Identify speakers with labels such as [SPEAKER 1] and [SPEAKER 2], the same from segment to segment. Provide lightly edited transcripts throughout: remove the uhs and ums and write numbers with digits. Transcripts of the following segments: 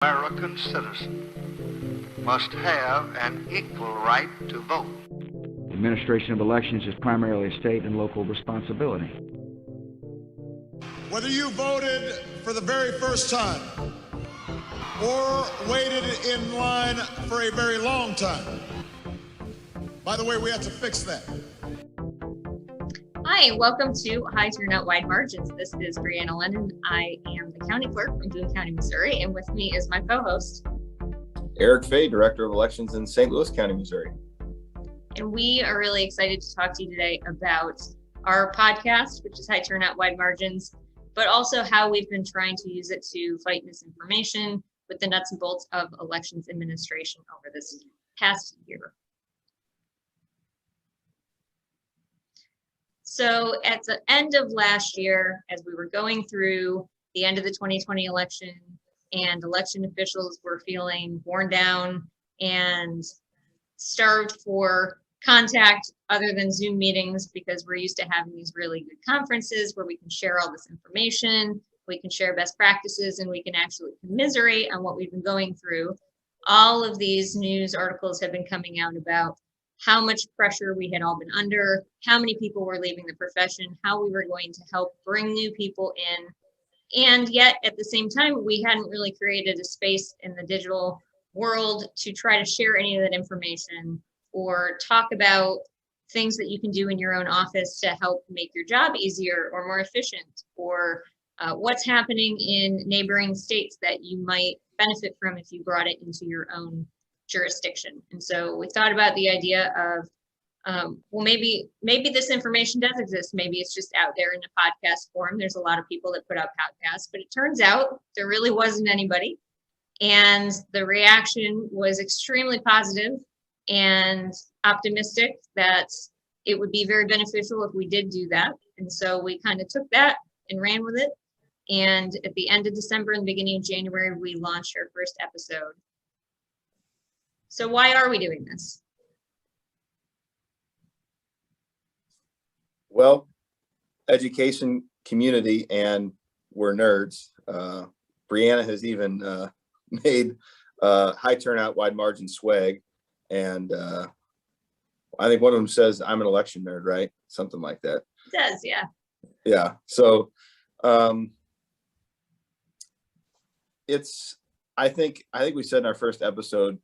[SPEAKER 1] American citizen must have an equal right to vote.
[SPEAKER 2] The administration of elections is primarily a state and local responsibility.
[SPEAKER 3] Whether you voted for the very first time or waited in line for a very long time, by the way, we have to fix that.
[SPEAKER 4] Hi, welcome to High Turnout Wide Margins. This is Brianna Lennon. I am the county clerk from Boone County, Missouri, and with me is my co-host,
[SPEAKER 5] Eric Fay, Director of Elections in St. Louis County, Missouri.
[SPEAKER 4] And we are really excited to talk to you today about our podcast, which is High Turnout Wide Margins, but also how we've been trying to use it to fight misinformation with the nuts and bolts of elections administration over this past year. So at the end of last year, as we were going through the end of the 2020 election and election officials were feeling worn down and starved for contact other than Zoom meetings, because we're used to having these really good conferences where we can share all this information, we can share best practices, and we can actually commiserate on what we've been going through. All of these news articles have been coming out about how much pressure we had all been under, how many people were leaving the profession, how we were going to help bring new people in. And yet at the same time, we hadn't really created a space in the digital world to try to share any of that information or talk about things that you can do in your own office to help make your job easier or more efficient, or what's happening in neighboring states that you might benefit from if you brought it into your own jurisdiction. And so we thought about the idea of, well, maybe this information does exist. Maybe it's just out there in a podcast form. There's a lot of people that put out podcasts, but it turns out there really wasn't anybody. And the reaction was extremely positive and optimistic that it would be very beneficial if we did do that. And so we kind of took that and ran with it. And at the end of December and the beginning of January, we launched our first episode. So why are we doing this?
[SPEAKER 5] Well, education community, and we're nerds. Brianna has even made high turnout, wide margin swag. And I think one of them says, I'm an election nerd, right? Something like that.
[SPEAKER 4] It does, yeah.
[SPEAKER 5] Yeah. So I think we said in our first episode,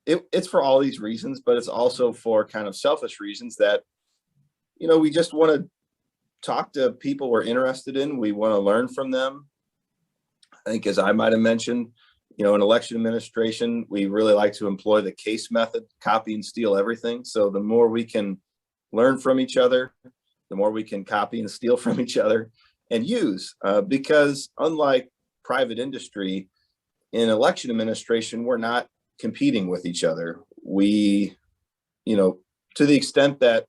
[SPEAKER 5] it's for all these reasons, but it's also for kind of selfish reasons that, we just want to talk to people we're interested in. We want to learn from them. I think, as I might have mentioned, in election administration, we really like to employ the case method, copy and steal everything. So the more we can learn from each other, the more we can copy and steal from each other and use, because unlike private industry, in election administration, we're not competing with each other. We, to the extent that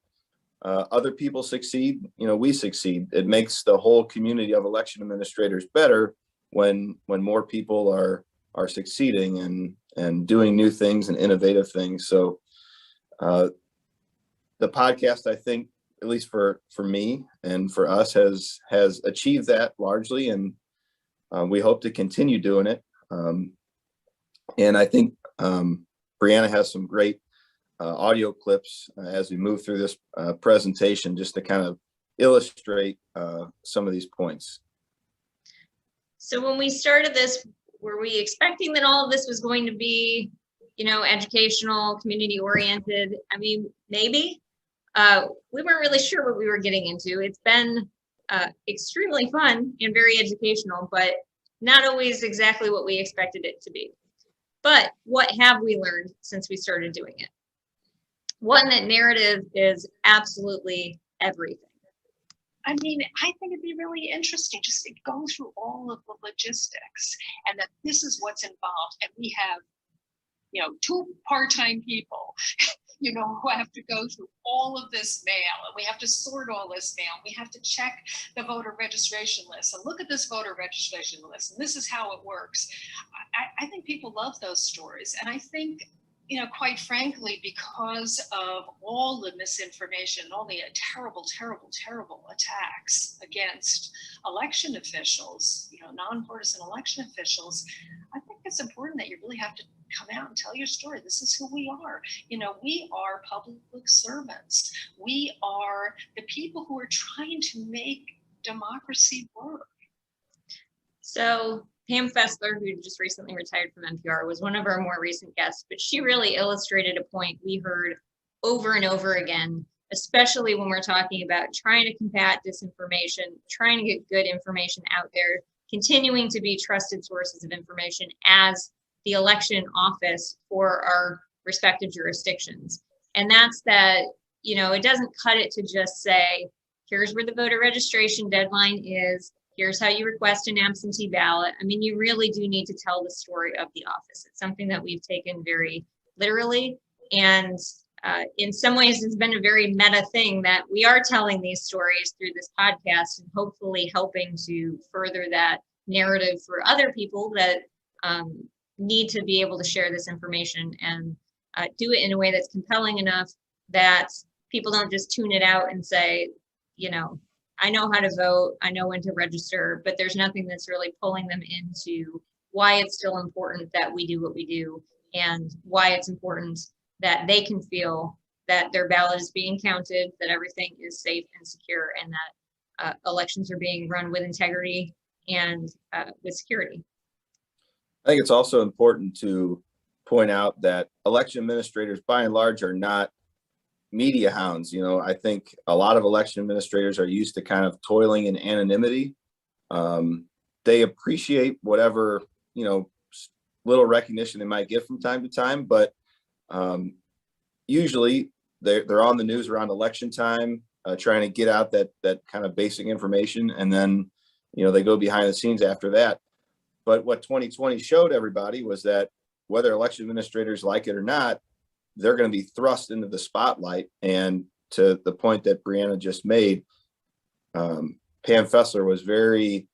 [SPEAKER 5] other people succeed, we succeed. It makes the whole community of election administrators better when more people are succeeding and doing new things and innovative things. So the podcast, I think, at least for me and for us, has achieved that largely, and we hope to continue doing it. And I think Brianna has some great audio clips as we move through this presentation, just to kind of illustrate some of these points.
[SPEAKER 4] So when we started this, were we expecting that all of this was going to be, educational, community oriented? I mean, maybe. We weren't really sure what we were getting into. It's been extremely fun and very educational, but not always exactly what we expected it to be. But what have we learned since we started doing it? One, that narrative is absolutely everything.
[SPEAKER 6] I mean, I think it'd be really interesting just to go through all of the logistics, and that this is what's involved. And we have, two part-time people, who have to go through all of this mail, and we have to sort all this mail. We have to check the voter registration list and look at this voter registration list, and this is how it works. I think people love those stories. And I think, quite frankly, because of all the misinformation, all the terrible, terrible, terrible attacks against election officials, nonpartisan election officials, I think have to come out and tell your story. This is who we are. You know, we are public servants. We are the people who are trying to make democracy work.
[SPEAKER 4] So Pam Fessler, who just recently retired from NPR, was one of our more recent guests, but she really illustrated a point we heard over and over again, especially when we're talking about trying to combat disinformation, trying to get good information out there, continuing to be trusted sources of information as the election office for our respective jurisdictions. And that's that, you know, it doesn't cut it to just say, here's where the voter registration deadline is, here's how you request an absentee ballot. I mean, you really do need to tell the story of the office. It's something that we've taken very literally. And in some ways, it's been a very meta thing that we are telling these stories through this podcast and hopefully helping to further that narrative for other people that need to be able to share this information and do it in a way that's compelling enough that people don't just tune it out and say, you know, I know how to vote, I know when to register, but there's nothing that's really pulling them into why it's still important that we do what we do and why it's important that they can feel that their ballot is being counted, that everything is safe and secure, and that elections are being run with integrity and with security.
[SPEAKER 5] I think it's also important to point out that election administrators, by and large, are not media hounds. You know, I think a lot of election administrators are used to kind of toiling in anonymity. They appreciate whatever, you know, little recognition they might get from time to time, but usually they're on the news around election time, trying to get out that kind of basic information, and then, you know, they go behind the scenes after that. But what 2020 showed everybody was that whether election administrators like it or not, they're going to be thrust into the spotlight. And to the point that Brianna just made, Pam Fessler was very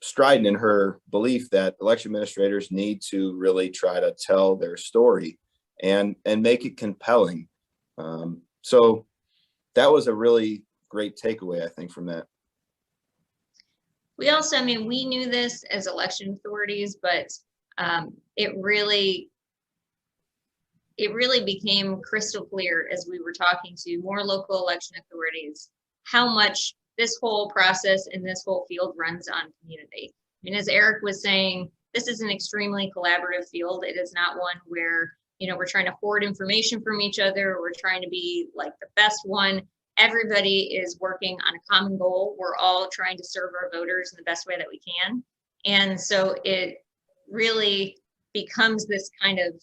[SPEAKER 5] strident in her belief that election administrators need to really try to tell their story and make it compelling. So that was a really great takeaway, I think, from that.
[SPEAKER 4] We also, I mean, we knew this as election authorities, but it really became crystal clear as we were talking to more local election authorities, how much this whole process and this whole field runs on community. I mean, as Eric was saying, this is an extremely collaborative field. It is not one where, you know, we're trying to hoard information from each other. We're trying to be like the best one. Everybody is working on a common goal. We're all trying to serve our voters in the best way that we can. And so it really becomes this kind of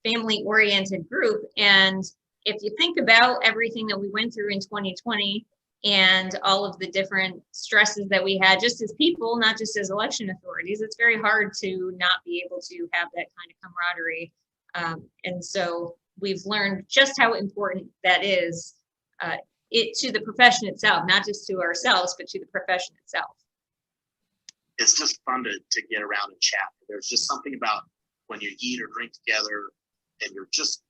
[SPEAKER 4] family-oriented group. And if you think about everything that we went through in 2020 and all of the different stresses that we had just as people, not just as election authorities, it's very hard to not be able to have that kind of camaraderie. And so we've learned just how important that is to the profession itself, not just to ourselves, but to the profession itself.
[SPEAKER 7] It's just fun to get around and chat. There's just something about when you eat or drink together and you're just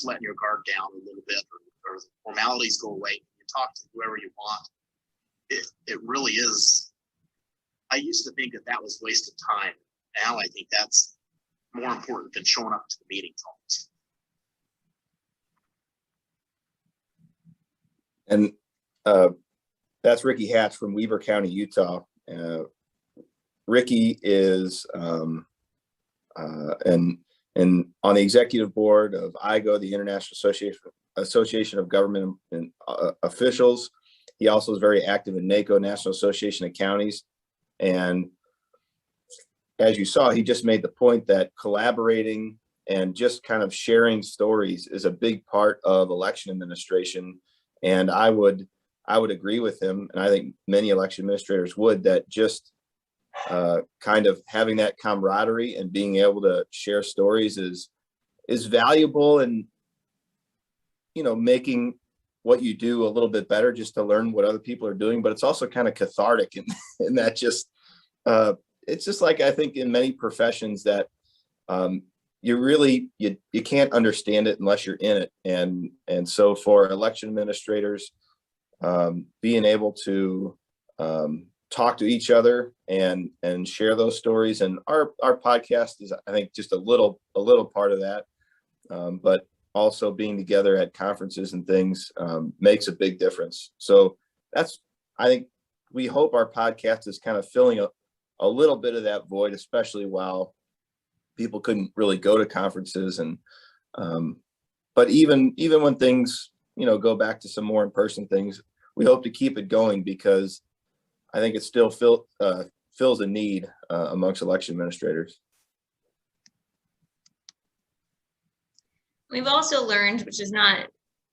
[SPEAKER 7] letting your guard down a little bit, or formalities go away. You talk to whoever you want. It really is. I used to think that was wasted time. Now I think that's more important than showing up to the meetings almost.
[SPEAKER 5] And that's Ricky Hatch from Weber County, Utah. Ricky is and on the executive board of IGO, the International Association of Government Officials. He also is very active in NACO, National Association of Counties. And as you saw, he just made the point that collaborating and just kind of sharing stories is a big part of election administration. And I would agree with him, and I think many election administrators would, that just kind of having that camaraderie and being able to share stories is valuable, and, you know, making what you do a little bit better just to learn what other people are doing. But it's also kind of cathartic in that just it's just like, I think in many professions that you can't understand it unless you're in it. And so for election administrators, being able to talk to each other and share those stories. And our podcast is, I think, just a little part of that. But also being together at conferences and things makes a big difference. So I think we hope our podcast is kind of filling a little bit of that void, especially while people couldn't really go to conferences. And but even when things, go back to some more in-person things, we hope to keep it going, because I think it still fills a need amongst election administrators.
[SPEAKER 4] We've also learned, which is not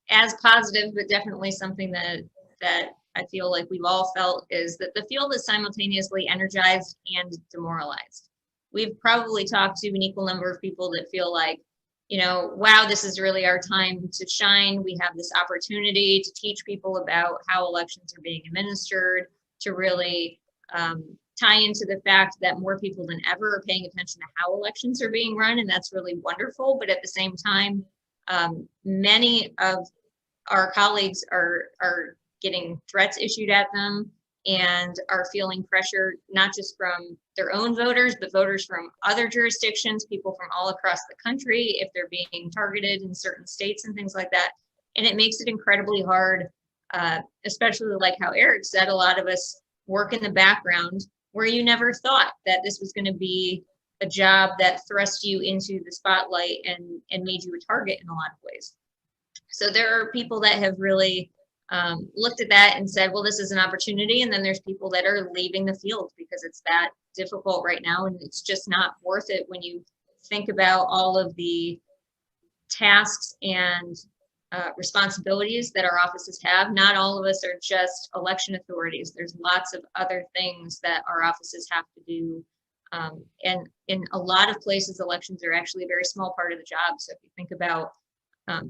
[SPEAKER 4] as positive, but definitely something that I feel like we've all felt, is that the field is simultaneously energized and demoralized. We've probably talked to an equal number of people that feel like, wow, this is really our time to shine. We have this opportunity to teach people about how elections are being administered, to really tie into the fact that more people than ever are paying attention to how elections are being run, and that's really wonderful. But at the same time, many of our colleagues are getting threats issued at them and are feeling pressure, not just from their own voters, but voters from other jurisdictions, people from all across the country, if they're being targeted in certain states and things like that. And it makes it incredibly hard, especially like how Eric said, a lot of us work in the background where you never thought that this was going to be a job that thrust you into the spotlight and made you a target in a lot of ways. So there are people that have really looked at that and said, well, this is an opportunity. And then there's people that are leaving the field because it's that difficult right now. And it's just not worth it when you think about all of the tasks and responsibilities that our offices have. Not all of us are just election authorities. There's lots of other things that our offices have to do. And in a lot of places, elections are actually a very small part of the job. So if you think about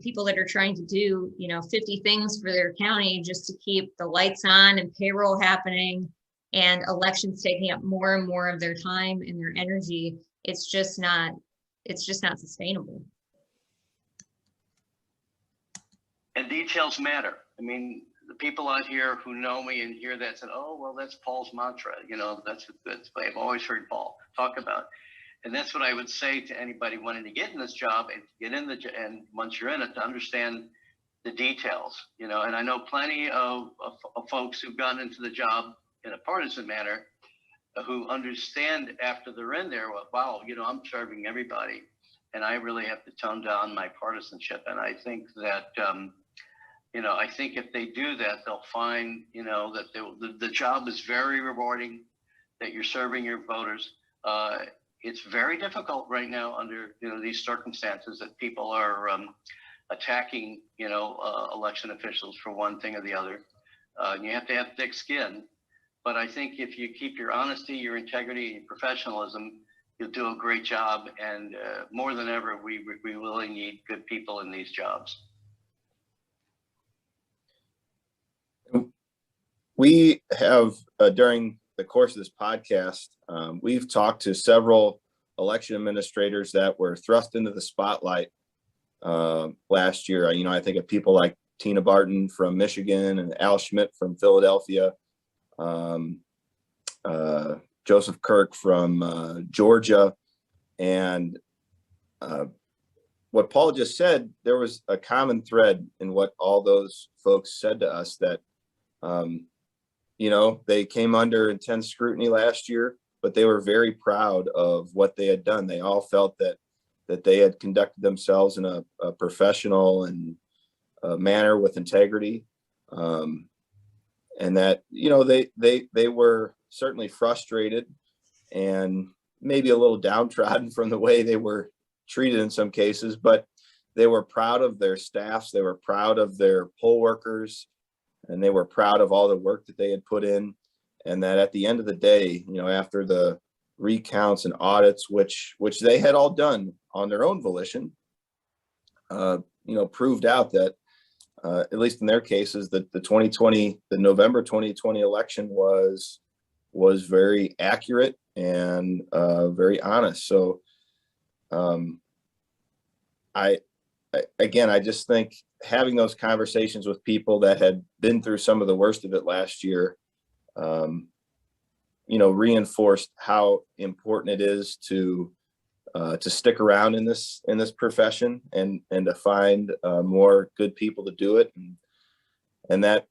[SPEAKER 4] people that are trying to do, 50 things for their county just to keep the lights on and payroll happening, and elections taking up more and more of their time and their energy, it's just not sustainable.
[SPEAKER 8] And details matter. I mean, the people out here who know me and hear that said, "Oh, well, that's Paul's mantra." That's I've always heard Paul talk about. And that's what I would say to anybody wanting to get in this job and get in and once you're in it, to understand the details, and I know plenty of folks who've gotten into the job in a partisan manner who understand after they're in there, well, wow, I'm serving everybody and I really have to tone down my partisanship. And I think that, I think if they do that, they'll find, that the job is very rewarding, that you're serving your voters. It's very difficult right now under these circumstances that people are attacking election officials for one thing or the other. You have to have thick skin, but I think if you keep your honesty, your integrity, and your professionalism, you'll do a great job. And more than ever, we really need good people in these jobs.
[SPEAKER 5] We have during the course of this podcast, we've talked to several election administrators that were thrust into the spotlight last year. I think of people like Tina Barton from Michigan and Al Schmidt from Philadelphia, Joseph Kirk from Georgia. And what Paul just said, there was a common thread in what all those folks said to us, that they came under intense scrutiny last year, but they were very proud of what they had done. They all felt that they had conducted themselves in a professional and manner with integrity, and that they were certainly frustrated and maybe a little downtrodden from the way they were treated in some cases, but they were proud of their staffs. They were proud of their poll workers. And they were proud of all the work that they had put in, and that at the end of the day, after the recounts and audits, which they had all done on their own volition, proved out that, at least in their cases, that the November 2020 election was very accurate and very honest. So, I just think having those conversations with people that had been through some of the worst of it last year reinforced how important it is to stick around in this profession and to find more good people to do it. And that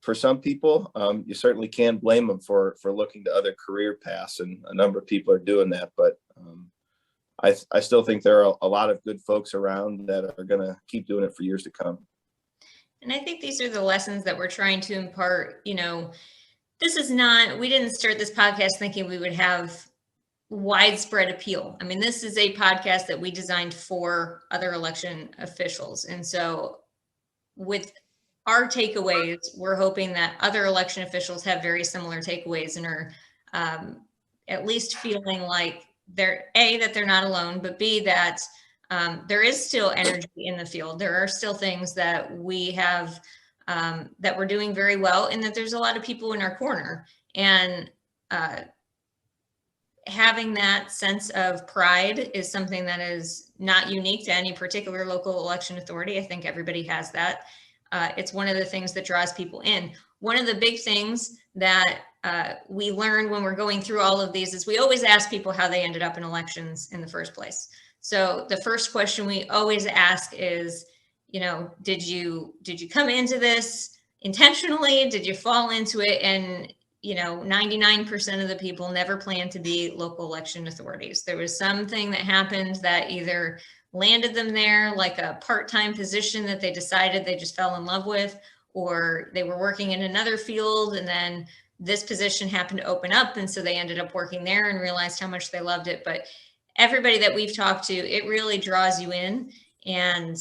[SPEAKER 5] for some people, you certainly can't blame them for looking to other career paths, and a number of people are doing that. But I still think there are a lot of good folks around that are going to keep doing it for years to come.
[SPEAKER 4] And I think these are the lessons that we're trying to impart. This is not, we didn't start this podcast thinking we would have widespread appeal. I mean, this is a podcast that we designed for other election officials. And so with our takeaways, we're hoping that other election officials have very similar takeaways and are at least feeling like that they're not alone, but B, that there is still energy in the field. There are still things that we have that we're doing very well, and that there's a lot of people in our corner. And having that sense of pride is something that is not unique to any particular local election authority. I think everybody has that. It's one of the things that draws people in. One of the big things that we learned when we're going through all of these is we always ask people how they ended up in elections in the first place. So the first question we always ask is, did you come into this intentionally? Did you fall into it? And 99% of the people never planned to be local election authorities. There was something that happened that either landed them there, like a part-time position that they decided they just fell in love with, or they were working in another field and then this position happened to open up, and so they ended up working there and realized how much they loved it. But everybody that we've talked to, it really draws you in. And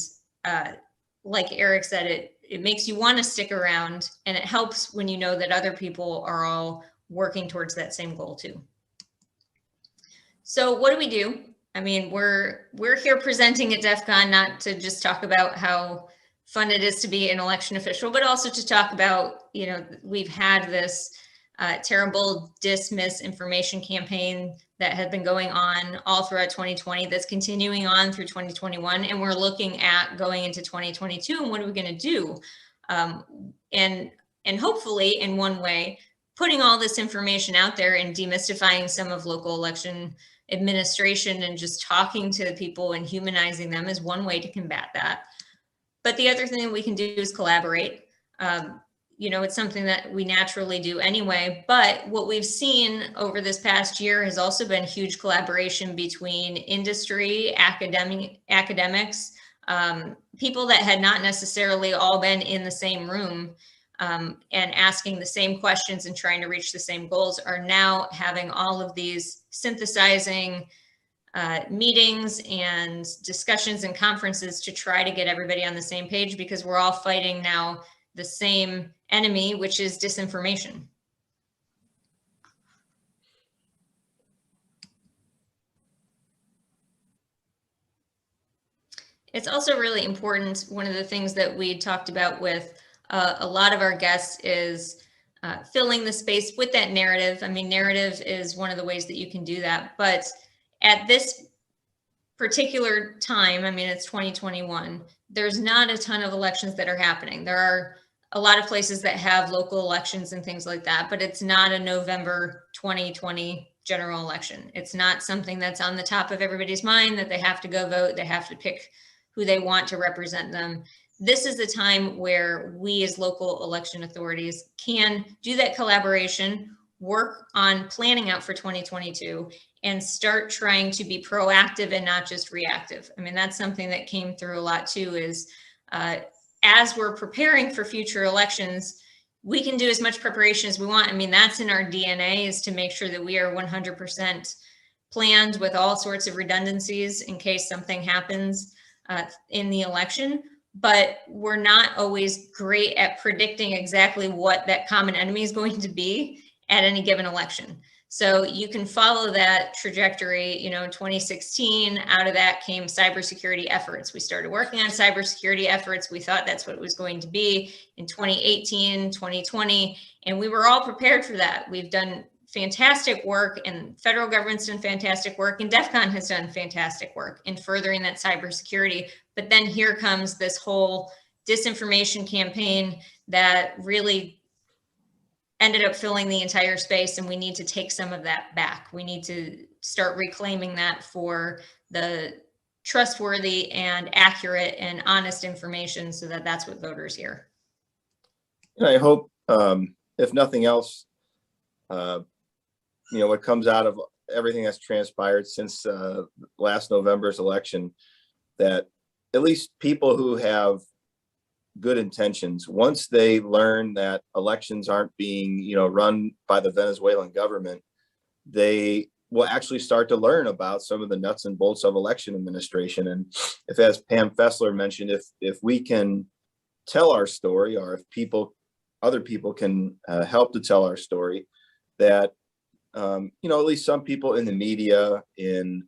[SPEAKER 4] like Eric said, it makes you want to stick around, and it helps when you know that other people are all working towards that same goal too. So what do we do? I mean, we're here presenting at DEF CON not to just talk about how fun it is to be an election official, but also to talk about, we've had this terrible misinformation campaign that had been going on all throughout 2020 that's continuing on through 2021. And we're looking at going into 2022 and what are we going to do? And hopefully in one way, putting all this information out there and demystifying some of local election administration and just talking to people and humanizing them is one way to combat that. But the other thing we can do is collaborate. It's something that we naturally do anyway, but what we've seen over this past year has also been huge collaboration between industry, academics, people that had not necessarily all been in the same room and asking the same questions and trying to reach the same goals are now having all of these synthesizing meetings and discussions and conferences to try to get everybody on the same page, because we're all fighting now the same enemy, which is disinformation. It's also really important. One of the things that we talked about with a lot of our guests is filling the space with that narrative. I mean, narrative is one of the ways that you can do that. But at this particular time, I mean, it's 2021, there's not a ton of elections that are happening. There are a lot of places that have local elections and things like that, but it's not a November 2020 general election. It's not something that's on the top of everybody's mind that they have to go vote. They have to pick who they want to represent them. This is the time where we as local election authorities can do that collaboration, work on planning out for 2022, and start trying to be proactive and not just reactive. I mean, that's something that came through a lot too, is as we're preparing for future elections, we can do as much preparation as we want. I mean, that's in our DNA, is to make sure that we are 100% planned with all sorts of redundancies in case something happens in the election. But we're not always great at predicting exactly what that common enemy is going to be at any given election. So you can follow that trajectory. In 2016, out of that came cybersecurity efforts. We started working on cybersecurity efforts. We thought that's what it was going to be in 2018, 2020, and we were all prepared for that. We've done fantastic work, and federal government's done fantastic work, and DEF CON has done fantastic work in furthering that cybersecurity. But then here comes this whole disinformation campaign that really ended up filling the entire space, and we need to take some of that back. We need to start reclaiming that for the trustworthy and accurate and honest information, so that that's what voters hear.
[SPEAKER 5] And I hope, if nothing else, what comes out of everything that's transpired since last November's election, that at least people who have good intentions, once they learn that elections aren't being, run by the Venezuelan government, they will actually start to learn about some of the nuts and bolts of election administration. And if, as Pam Fessler mentioned, if we can tell our story, or if other people can help to tell our story, that at least some people in the media, in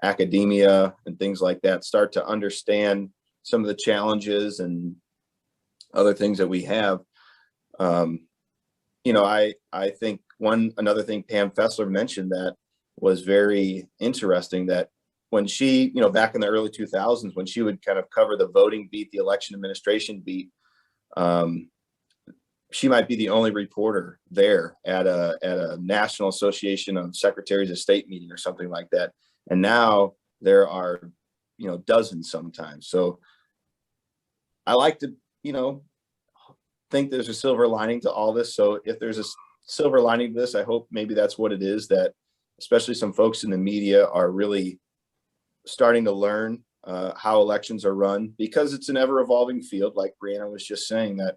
[SPEAKER 5] academia and things like that, start to understand some of the challenges and other things that we have. I think another thing Pam Fessler mentioned that was very interesting, that when she, back in the early 2000s, when she would kind of cover the voting beat, the election administration beat, she might be the only reporter there at a National Association of Secretaries of State meeting or something like that. And now there are, dozens sometimes. So I like to, think there's a silver lining to all this. So if there's a silver lining to this, I hope maybe that's what it is, that especially some folks in the media are really starting to learn how elections are run, because it's an ever evolving field. Like Brianna was just saying, that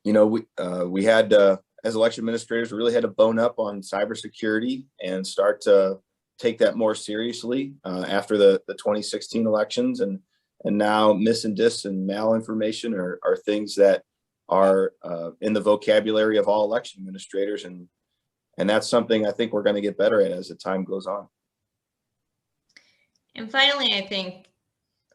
[SPEAKER 5] we had, as election administrators, we really had to bone up on cybersecurity and start to take that more seriously after the 2016 elections. And now mis and dis and malinformation are things that are in the vocabulary of all election administrators. And that's something I think we're going to get better at as the time goes on.
[SPEAKER 4] And finally, I think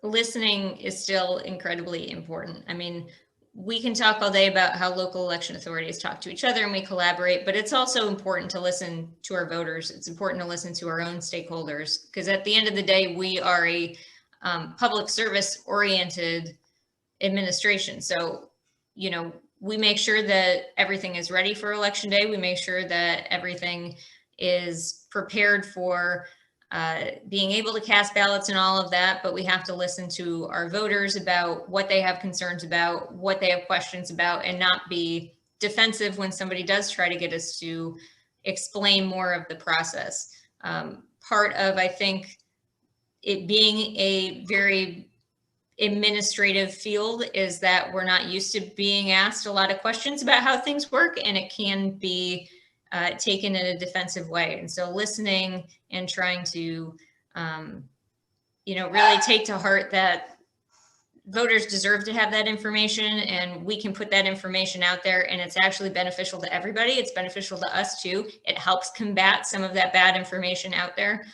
[SPEAKER 4] listening is still incredibly important. I mean, we can talk all day about how local election authorities talk to each other and we collaborate, but it's also important to listen to our voters. It's important to listen to our own stakeholders, because at the end of the day, we are a public service oriented administration. So, we make sure that everything is ready for election day. We make sure that everything is prepared for being able to cast ballots and all of that, but we have to listen to our voters about what they have concerns about, what they have questions about, and not be defensive when somebody does try to get us to explain more of the process. Part of, I think, it being a very administrative field is that we're not used to being asked a lot of questions about how things work, and it can be taken in a defensive way. And so listening and trying to, really take to heart that voters deserve to have that information, and we can put that information out there, and it's actually beneficial to everybody. It's beneficial to us too. It helps combat some of that bad information out there,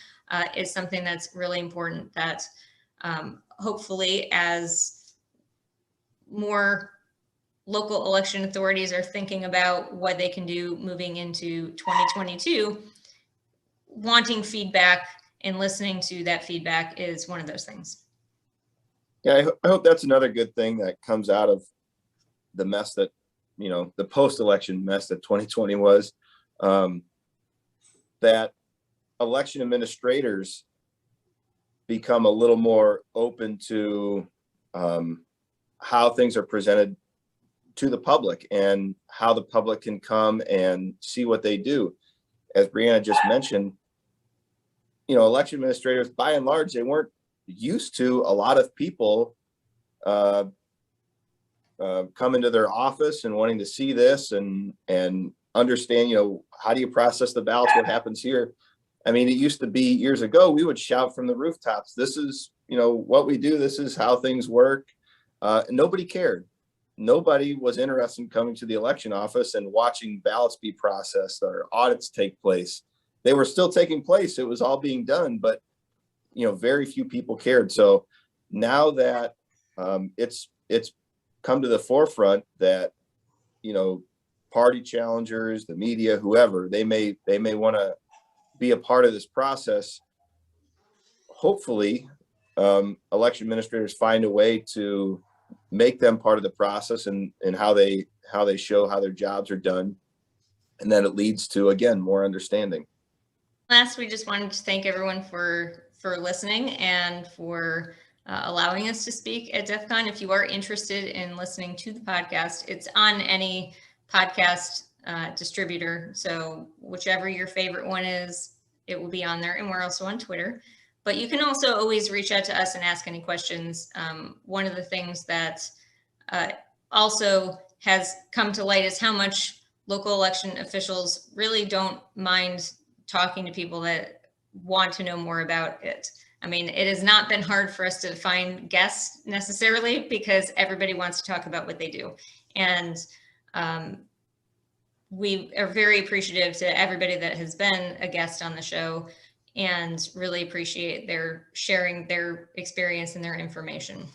[SPEAKER 4] is something that's really important, that hopefully as more local election authorities are thinking about what they can do moving into 2022, wanting feedback and listening to that feedback is one of those things.
[SPEAKER 5] Yeah, I hope that's another good thing that comes out of the mess that, the post-election mess that 2020 was, that election administrators become a little more open to how things are presented to the public and how the public can come and see what they do. As Brianna just mentioned, election administrators, by and large, they weren't used to a lot of people come into their office and wanting to see this and understand, how do you process the ballots? What happens here? I mean, it used to be years ago, we would shout from the rooftops, this is, what we do. This is how things work. Nobody cared. Nobody was interested in coming to the election office and watching ballots be processed or audits take place. They were still taking place. It was all being done, but, very few people cared. So now that it's come to the forefront that, party challengers, the media, whoever, they may want to be a part of this process. Hopefully, election administrators find a way to make them part of the process and how they show how their jobs are done. And then it leads to, again, more understanding.
[SPEAKER 4] Last, we just wanted to thank everyone for listening and for allowing us to speak at DEF CON. If you are interested in listening to the podcast, it's on any podcast distributor. So whichever your favorite one is, it will be on there. And we're also on Twitter. But you can also always reach out to us and ask any questions. One of the things that also has come to light is how much local election officials really don't mind talking to people that want to know more about it. I mean, it has not been hard for us to find guests necessarily because everybody wants to talk about what they do. And we are very appreciative to everybody that has been a guest on the show and really appreciate their sharing their experience and their information.